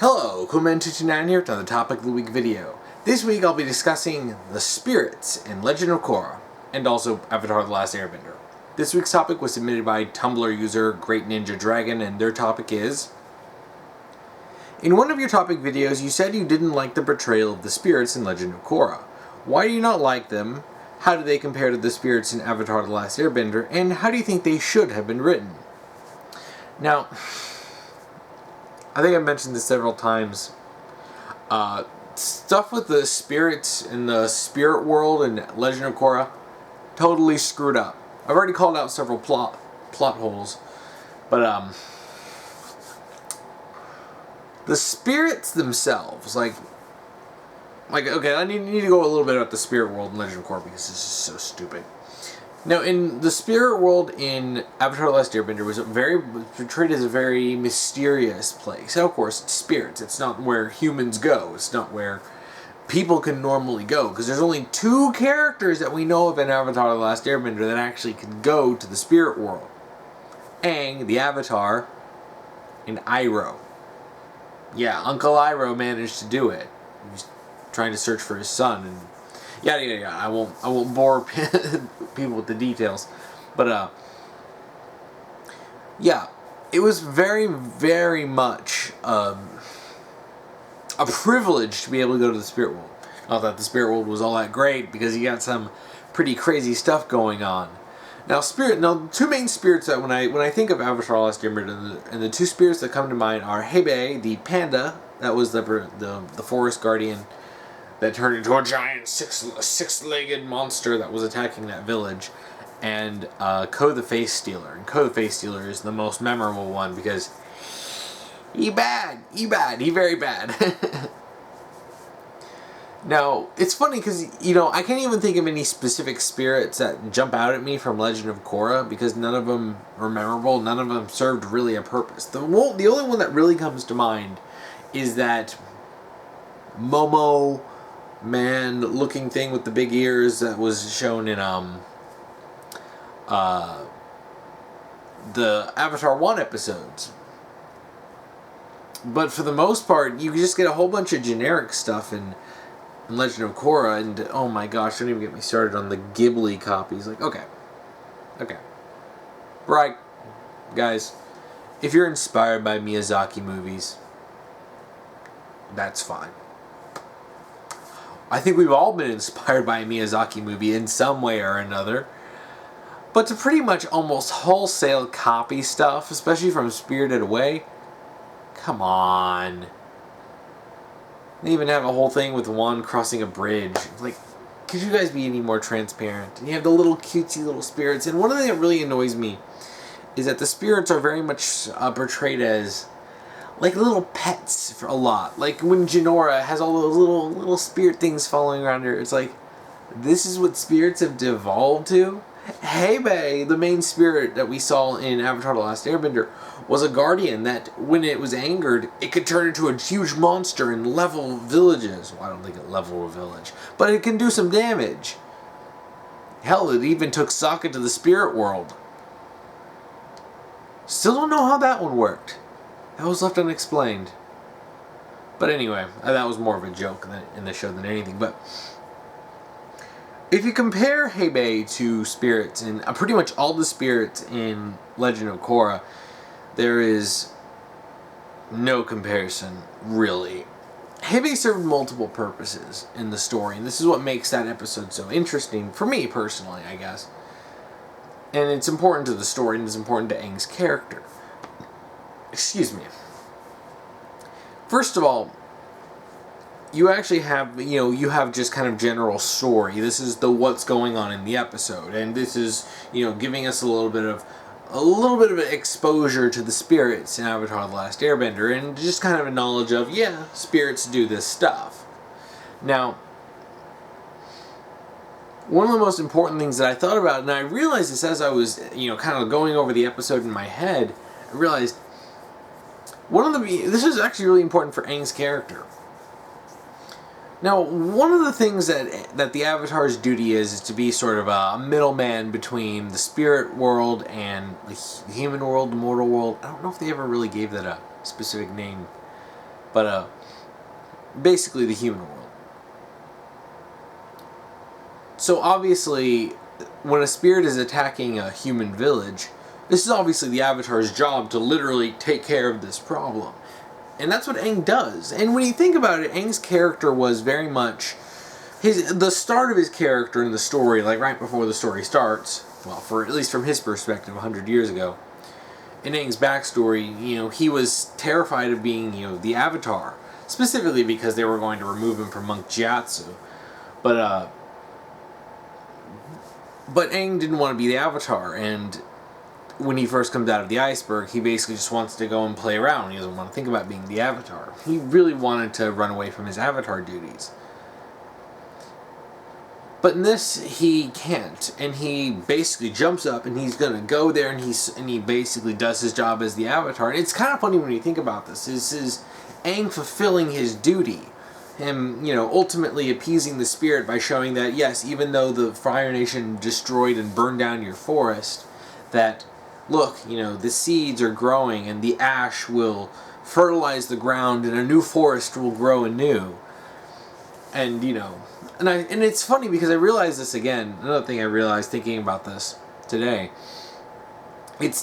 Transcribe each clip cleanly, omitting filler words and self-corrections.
Hello, Kuman229 here with another Topic of the Week video. This week I'll be discussing the spirits in Legend of Korra, and also Avatar The Last Airbender. This week's topic was submitted by Tumblr user greatninjadragon, and their topic is: in one of your topic videos you said you didn't like the portrayal of the spirits in Legend of Korra. Why do you not like them? How do they compare to the spirits in Avatar The Last Airbender, and how do you think they should have been written? Now, I think I've mentioned this several times. Stuff with the spirits in the spirit world in Legend of Korra totally screwed up. I've already called out several plot holes, but the spirits themselves, like okay, I need to go a little bit about the spirit world in Legend of Korra because this is so stupid. Now, in the spirit world in Avatar The Last Airbender was portrayed as a very mysterious place. Now, of course, it's spirits. It's not where humans go. It's not where people can normally go. Because there's only two characters that we know of in Avatar The Last Airbender that actually can go to the spirit world. Aang, the Avatar, and Iroh. Yeah, Uncle Iroh managed to do it. He was trying to search for his son and yada yada yada. I won't bore people with the details, but yeah, it was very much a privilege to be able to go to the spirit world. Not that the spirit world was all that great, because you got some pretty crazy stuff going on. Now, the two main spirits that when I think of Avatar The Last Airbender, and the two spirits that come to mind are Hebei, the panda, that was the forest guardian that turned into a giant six-legged monster that was attacking that village, and Ko the Facestealer. And Ko the Facestealer is the most memorable one because he very bad. Now, it's funny because, I can't even think of any specific spirits that jump out at me from Legend of Korra because none of them are memorable, none of them served really a purpose. The only one that really comes to mind is that Momo man looking thing with the big ears that was shown in the Avatar 1 episodes. But for the most part, you just get a whole bunch of generic stuff in Legend of Korra, and oh my gosh, don't even get me started on the Ghibli copies. Like, okay. Right, guys, if you're inspired by Miyazaki movies, that's fine. I think we've all been inspired by a Miyazaki movie in some way or another. But to pretty much almost wholesale copy stuff, especially from Spirited Away, come on. They even have a whole thing with one crossing a bridge. Like, could you guys be any more transparent? And you have the little cutesy little spirits. And one thing that really annoys me is that the spirits are very much portrayed as like little pets for a lot. Like when Jinora has all those little spirit things following around her. It's like, this is what spirits have devolved to? Hebei, the main spirit that we saw in Avatar The Last Airbender, was a guardian that, when it was angered, it could turn into a huge monster and level villages. Well, I don't think it leveled a village, but it can do some damage. Hell, it even took Sokka to the spirit world. Still don't know how that one worked. That was left unexplained. But anyway, that was more of a joke in the show than anything. But if you compare Hebei to spirits, and pretty much all the spirits in Legend of Korra, there is no comparison, really. Hebei served multiple purposes in the story, and this is what makes that episode so interesting, for me personally, I guess. And it's important to the story, and it's important to Aang's character. Excuse me. First of all, you actually have, you have just kind of general story. This is the what's going on in the episode, and this is, giving us a little bit of exposure to the spirits in Avatar The Last Airbender, and just kind of a knowledge of, yeah, spirits do this stuff. Now, one of the most important things that I thought about, and I realized this as I was, kind of going over the episode in my head, I realized this is actually really important for Aang's character. Now, one of the things that the Avatar's duty is to be sort of a middleman between the spirit world and the human world, the mortal world. I don't know if they ever really gave that a specific name. But basically the human world. So obviously, when a spirit is attacking a human village, this is obviously the Avatar's job to literally take care of this problem. And that's what Aang does. And when you think about it, Aang's character was very much the start of his character in the story, like right before the story starts, well, for at least from his perspective 100 years ago. In Aang's backstory, he was terrified of being, the Avatar, specifically because they were going to remove him from monk Jiatsu. But Aang didn't want to be the Avatar, and when he first comes out of the iceberg, he basically just wants to go and play around. He doesn't want to think about being the Avatar. He really wanted to run away from his Avatar duties. But in this, he can't, and he basically jumps up, and he's gonna go there, and he basically does his job as the Avatar. And it's kind of funny when you think about this. This is Aang fulfilling his duty, him, ultimately appeasing the spirit by showing that yes, even though the Fire Nation destroyed and burned down your forest, that look, the seeds are growing, and the ash will fertilize the ground, and a new forest will grow anew. And And it's funny because I realized this again. Another thing I realized thinking about this today. It's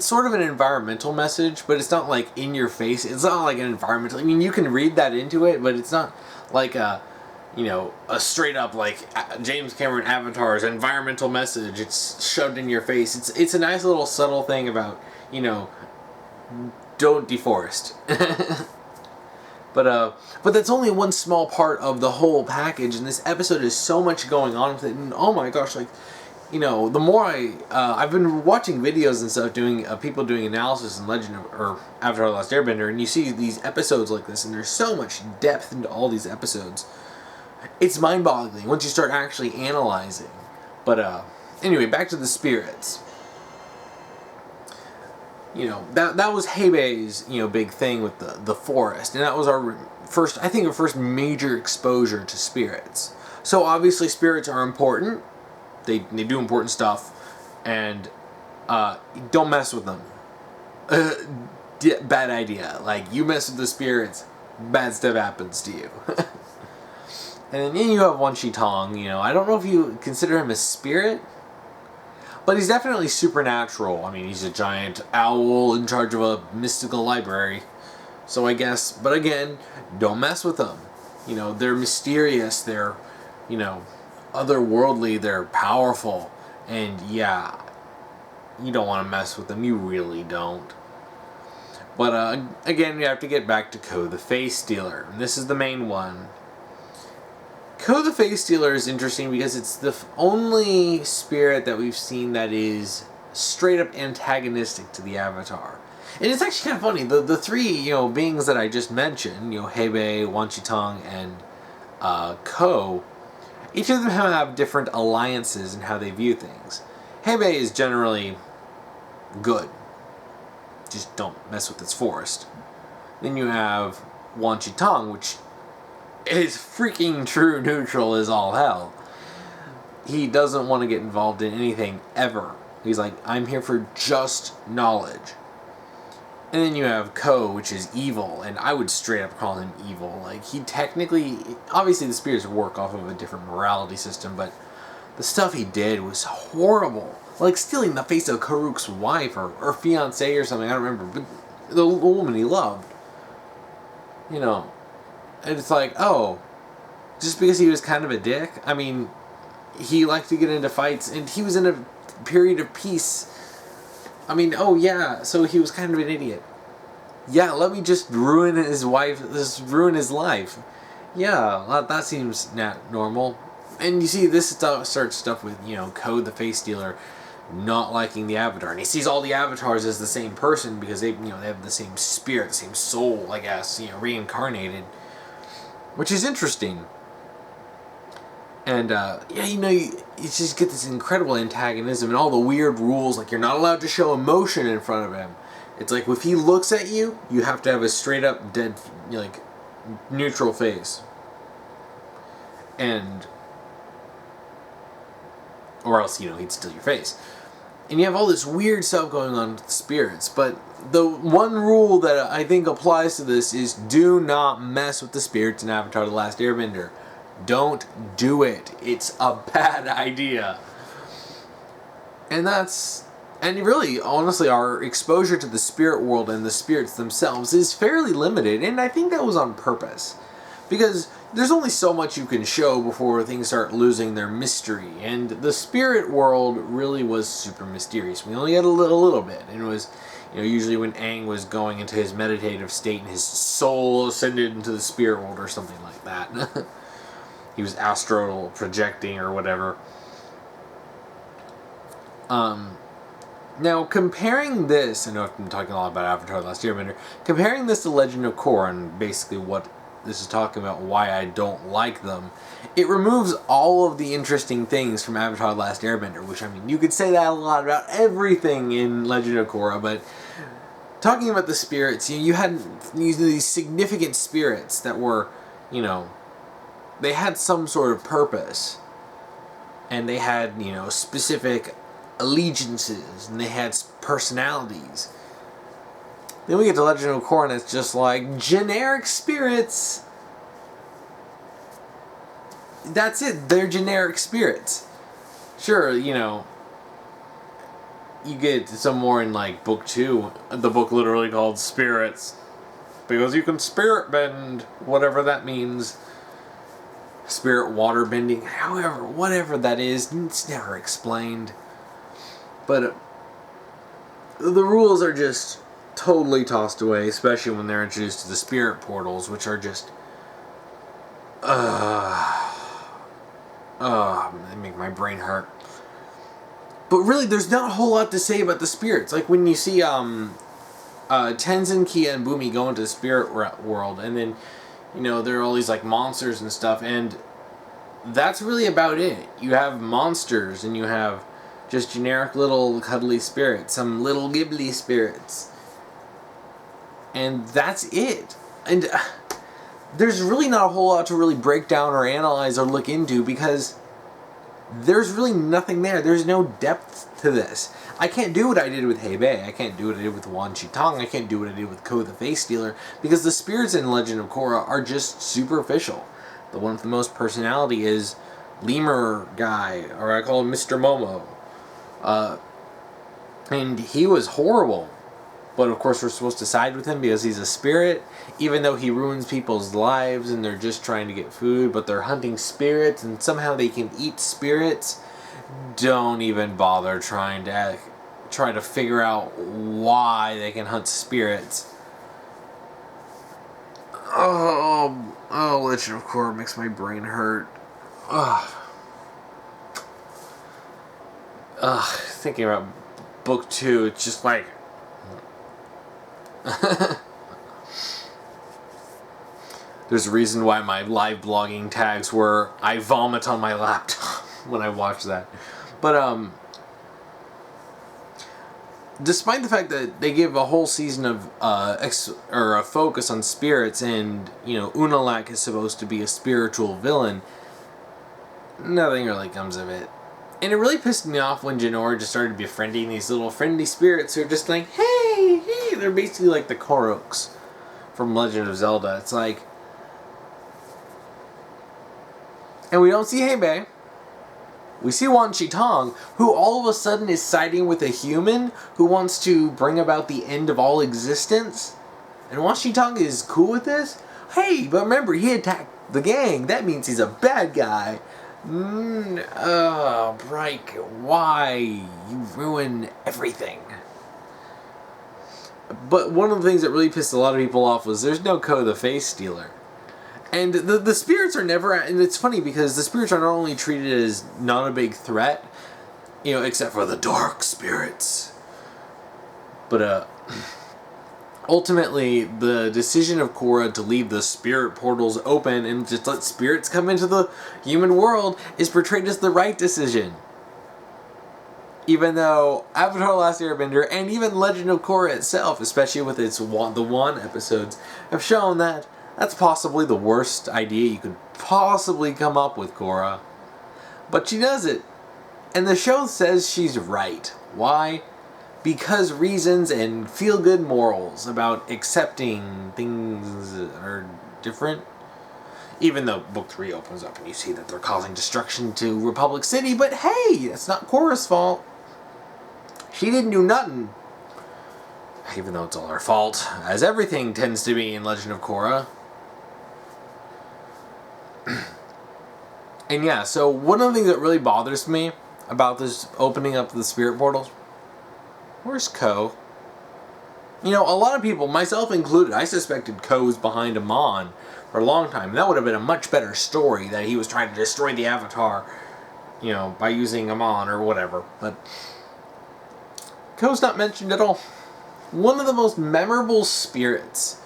sort of an environmental message, but it's not like in your face. It's not like an environmental. I mean, you can read that into it, but it's not like a straight up like James Cameron Avatar's environmental message. It's shoved in your face. It's a nice little subtle thing about don't deforest. But that's only one small part of the whole package, and this episode is so much going on with it, and oh my gosh, the more I've been watching videos and stuff, doing people doing analysis in Avatar: The Last Airbender, and you see these episodes like this, and there's so much depth into all these episodes. It's mind-boggling once you start actually analyzing. But anyway, back to the spirits. That was Heibei's, big thing with the forest. And that was our first major exposure to spirits. So obviously spirits are important. They do important stuff. And don't mess with them. Bad idea. Like, you mess with the spirits, bad stuff happens to you. And then you have Wan Shi Tong, I don't know if you consider him a spirit, but he's definitely supernatural. I mean, he's a giant owl in charge of a mystical library. So I guess, but again, don't mess with them. They're mysterious, they're, otherworldly, they're powerful. And yeah, you don't want to mess with them, you really don't. But again, we have to get back to Ko the Facestealer. And this is the main one. Ko the Facestealer is interesting because it's the only spirit that we've seen that is straight up antagonistic to the Avatar. And it's actually kind of funny. The three beings that I just mentioned, Heibei, Wan Shi Tong, and Ko, each of them have different alliances in how they view things. Heibei is generally good. Just don't mess with its forest. Then you have Wan Shi Tong, which is freaking true neutral as all hell. He doesn't want to get involved in anything ever. He's like, I'm here for just knowledge. And then you have Ko, which is evil, and I would straight up call him evil. Like, he technically, obviously the spirits work off of a different morality system, but the stuff he did was horrible. Like stealing the face of Karuk's wife or fiancée or something, I don't remember, but the woman he loved. And it's like, oh, just because he was kind of a dick? I mean, he liked to get into fights, and he was in a period of peace. I mean, oh yeah, so he was kind of an idiot. Yeah, let me just ruin his life. Yeah, that seems not normal. And you see, this starts stuff with, Ko the Facestealer not liking the Avatar. And he sees all the Avatars as the same person because they have the same spirit, the same soul, I guess, reincarnated. Which is interesting. And, you just get this incredible antagonism and all the weird rules, like you're not allowed to show emotion in front of him. It's like, if he looks at you, you have to have a straight up dead, neutral face. Or else, he'd steal your face. And you have all this weird stuff going on with the spirits, but the one rule that I think applies to this is do not mess with the spirits in Avatar: The Last Airbender. Don't do it. It's a bad idea. And really, honestly, our exposure to the spirit world and the spirits themselves is fairly limited, and I think that was on purpose. Because there's only so much you can show before things start losing their mystery, and the spirit world really was super mysterious. We only had a little bit, and it was, usually when Aang was going into his meditative state and his soul ascended into the spirit world or something like that. He was astral projecting or whatever. Now, comparing this, I know I've been talking a lot about Avatar: The Last Airbender, comparing this to Legend of Korra, and basically what this is talking about, why I don't like them, it removes all of the interesting things from Avatar: The Last Airbender, which, you could say that a lot about everything in Legend of Korra, but talking about the spirits, you had these significant spirits that were, they had some sort of purpose, and they had, specific allegiances, and they had personalities. Then we get to Legend of Korra, and it's just like generic spirits. That's it. They're generic spirits. Sure, you get some more in like book 2. The book literally called Spirits, because you can spirit bend, whatever that means. Spirit water bending, however, whatever that is, it's never explained. But the rules are just totally tossed away, especially when they're introduced to the spirit portals, which are just they make my brain hurt. But really, there's not a whole lot to say about the spirits. Like when you see Tenzin, Kia, and Bumi go into the spirit world, and then there are all these like monsters and stuff, and that's really about it. You have monsters, and you have just generic little cuddly spirits, some little Ghibli spirits. And that's it. And there's really not a whole lot to really break down or analyze or look into, because there's really nothing there. There's no depth to this. I can't do what I did with Hebei. I can't do what I did with Wan Chi-Tong. I can't do what I did with Ko the Facestealer, because the spirits in Legend of Korra are just superficial. The one with the most personality is Lemur guy, or I call him Mr. Momo. And he was horrible. But of course we're supposed to side with him because he's a spirit, even though he ruins people's lives and they're just trying to get food, but they're hunting spirits and somehow they can eat spirits. Don't even bother trying to figure out why they can hunt spirits. Legend of Korra makes my brain hurt. Thinking about book 2, it's just like there's a reason why my live blogging tags were I vomit on my laptop when I watch that. But despite the fact that they give a whole season of a focus on spirits, and Unalak is supposed to be a spiritual villain, nothing really comes of it. And it really pissed me off when Jinora just started befriending these little friendly spirits who are just like, hey, they're basically like the Koroks from Legend of Zelda. It's like, and we don't see Hebei. We see Wan Chi-Tong, who all of a sudden is siding with a human who wants to bring about the end of all existence. And Wan Chi-Tong is cool with this. Hey, but remember, he attacked the gang. That means he's a bad guy. Bright, why? You ruin everything. But one of the things that really pissed a lot of people off was there's no Ko the Facestealer. And the spirits are never, and it's funny because the spirits are not only treated as not a big threat, except for the dark spirits. But ultimately, the decision of Korra to leave the spirit portals open and just let spirits come into the human world is portrayed as the right decision. Even though Avatar: The Last Airbender and even Legend of Korra itself, especially with the Wan episodes, have shown that that's possibly the worst idea you could possibly come up with, Korra. But she does it. And the show says she's right. Why? Because reasons and feel-good morals about accepting things that are different. Even though Book 3 opens up and you see that they're causing destruction to Republic City, but hey, that's not Korra's fault. She didn't do nothing. Even though it's all her fault, as everything tends to be in Legend of Korra. And yeah, so one of the things that really bothers me about this opening up the spirit portals, where's Ko? You know, a lot of people, myself included, I suspected Ko was behind Amon for a long time. That would have been a much better story, that he was trying to destroy the Avatar, you know, by using Amon or whatever. But Ko's not mentioned at all. One of the most memorable spirits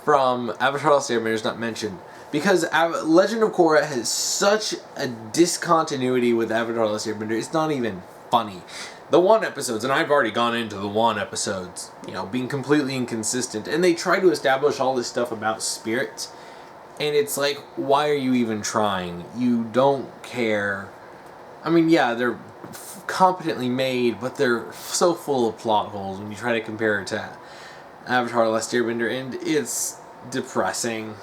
from Avatar: The Last Airbender is not mentioned, because Legend of Korra has such a discontinuity with Avatar: The Last Airbender, it's not even funny. The one episodes, and I've already gone into the one episodes, you know, being completely inconsistent, and they try to establish all this stuff about spirits, and it's like, why are you even trying? You don't care. I mean, yeah, they're competently made, but they're so full of plot holes when you try to compare it to Avatar: The Last Airbender, and it's depressing.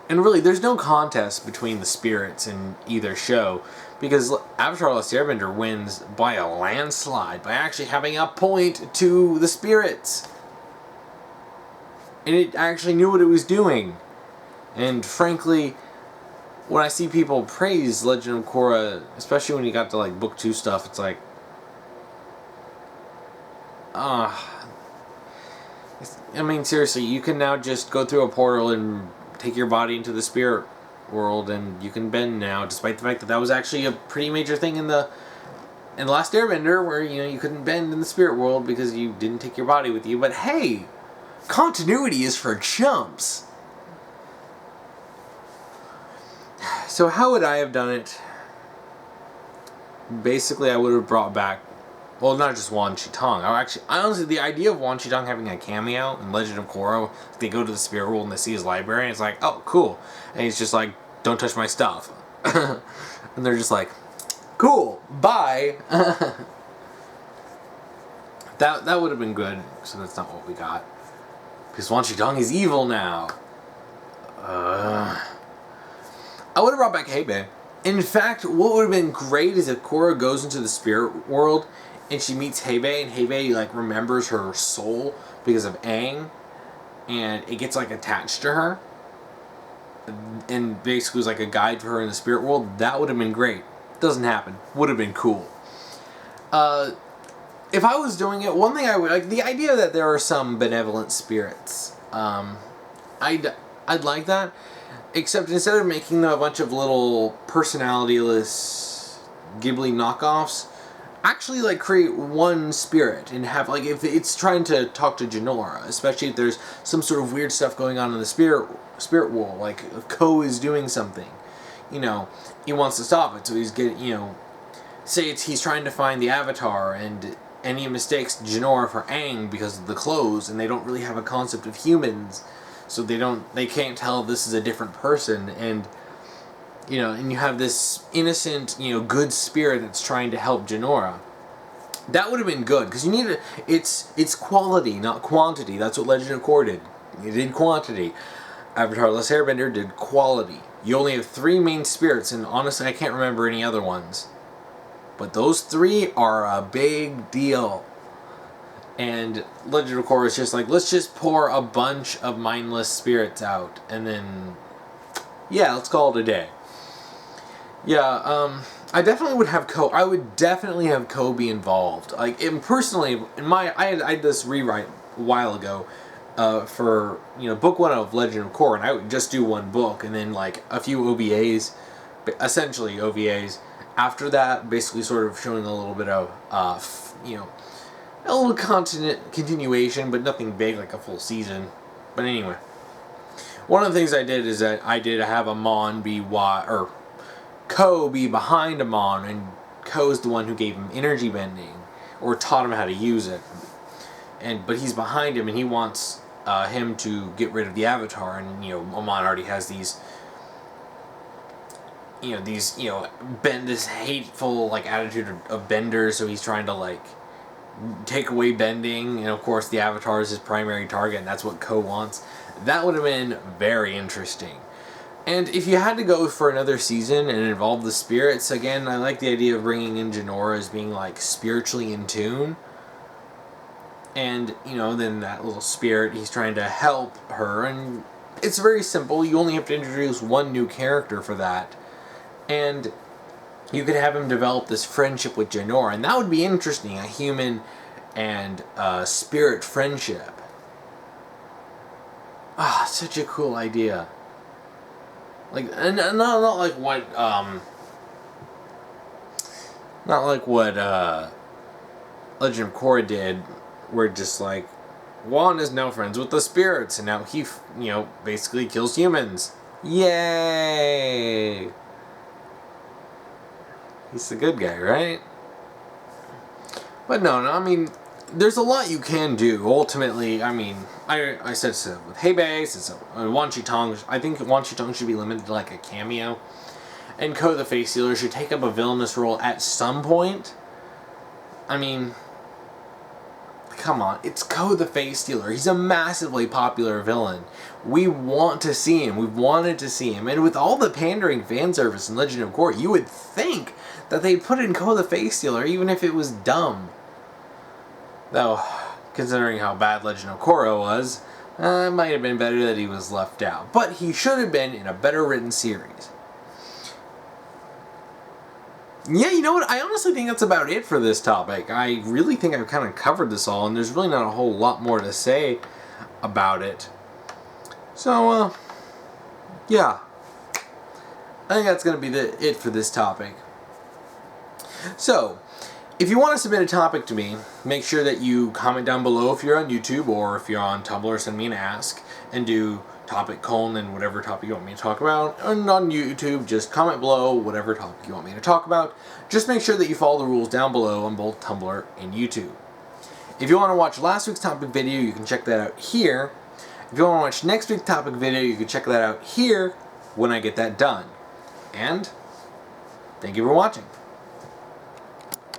And really, there's no contest between the spirits in either show, because Avatar: The Last Airbender wins by a landslide, by actually having a point to the spirits. And it actually knew what it was doing. And frankly, when I see people praise Legend of Korra, especially when you got to like Book 2 stuff, it's like, I mean, seriously, you can now just go through a portal and take your body into the spirit world, and you can bend now, despite the fact that that was actually a pretty major thing in the Last Airbender, where, you know, you couldn't bend in the spirit world because you didn't take your body with you. But hey, continuity is for chumps. So how would I have done it? Basically, I would have brought back, well, not just Wan Chi-Tong. Honestly, the idea of Wan Chi-Tong having a cameo in Legend of Korra, they go to the spirit world and they see his library, and it's like, oh, cool. And he's just like, don't touch my stuff. And they're just like, cool, bye. That would have been good, so that's not what we got. Because Wan Chi-Tong is evil now. I would have brought back Heibe. In fact, what would have been great is if Korra goes into the spirit world and she meets Heibe, and Heibe like remembers her soul because of Aang, and it gets like attached to her, and basically was like a guide for her in the spirit world. That would have been great. Doesn't happen. Would have been cool. If I was doing it, one thing I would like, the idea that there are some benevolent spirits. I'd like that. Except instead of making them a bunch of little personality-less Ghibli knockoffs, actually like create one spirit and have like, if it's trying to talk to Jinora, especially if there's some sort of weird stuff going on in the spirit world, like if Ko is doing something, you know, he wants to stop it, so he's getting, you know, say he's trying to find the Avatar, and he mistakes Jinora for Aang because of the clothes, and they don't really have a concept of humans. So they can't tell this is a different person, and, you know, and you have this innocent, you know, good spirit that's trying to help Jinora. That would have been good, because you need it's quality, not quantity. That's what Legend of Korra did. It did quantity. Avatar: The Last Airbender did quality. You only have 3 main spirits, and honestly, I can't remember any other ones. But those 3 are a big deal. And Legend of Korra is just like, let's just pour a bunch of mindless spirits out, and then, yeah, let's call it a day. Yeah, I definitely would have I would definitely have Ko be involved. Like, personally, I had this rewrite a while ago, for, you know, book 1 of Legend of Korra, and I would just do 1 book, and then, like, a few OVAs, essentially OVAs. After that, basically sort of showing a little bit of, you know, a little continuation, but nothing big like a full season. But anyway, one of the things I did is that I did have Amon be Ko be behind Amon, and Ko is the one who gave him energy bending, or taught him how to use it. But he's behind him, and he wants him to get rid of the Avatar, and, you know, Amon already has these you know, these, you know, this hateful, like, attitude of Bender, so he's trying to, like, take away bending, and of course the Avatar is his primary target, and that's what Ko wants. That would have been very interesting. And if you had to go for another season and involve the spirits, again, I like the idea of bringing in Jinora as being, like, spiritually in tune. And, you know, then that little spirit, he's trying to help her, and it's very simple. You only have to introduce one new character for that. And you could have him develop this friendship with Jinora, and that would be interesting, a human and spirit friendship. Ah, such a cool idea. Like, and not like what, not like what, Legend of Korra did, where just like, Wan is now friends with the spirits, and now he, you know, basically kills humans. Yay! He's the good guy, right? But no, I mean, there's a lot you can do. Ultimately, I mean, I said so with Hebei, said so Wan Shi-tong. I think Wan Shi-tong should be limited to like a cameo. And Ko the Facestealer should take up a villainous role at some point. I mean, come on, it's Ko the Facestealer. He's a massively popular villain. We want to see him. We've wanted to see him. And with all the pandering fan service in Legend of Korra, you would think that they'd put in Ko the Facestealer, even if it was dumb. Though, considering how bad Legend of Korra was, it might have been better that he was left out. But he should have been in a better written series. Yeah, you know what? I honestly think that's about it for this topic. I really think I've kind of covered this all, and there's really not a whole lot more to say about it. So, yeah. I think that's going to be it for this topic. So, if you want to submit a topic to me, make sure that you comment down below if you're on YouTube, or if you're on Tumblr, send me an ask, and do topic : and whatever topic you want me to talk about. And on YouTube, just comment below whatever topic you want me to talk about. Just make sure that you follow the rules down below on both Tumblr and YouTube. If you want to watch last week's topic video, you can check that out here. If you want to watch next week's topic video, you can check that out here when I get that done. And thank you for watching.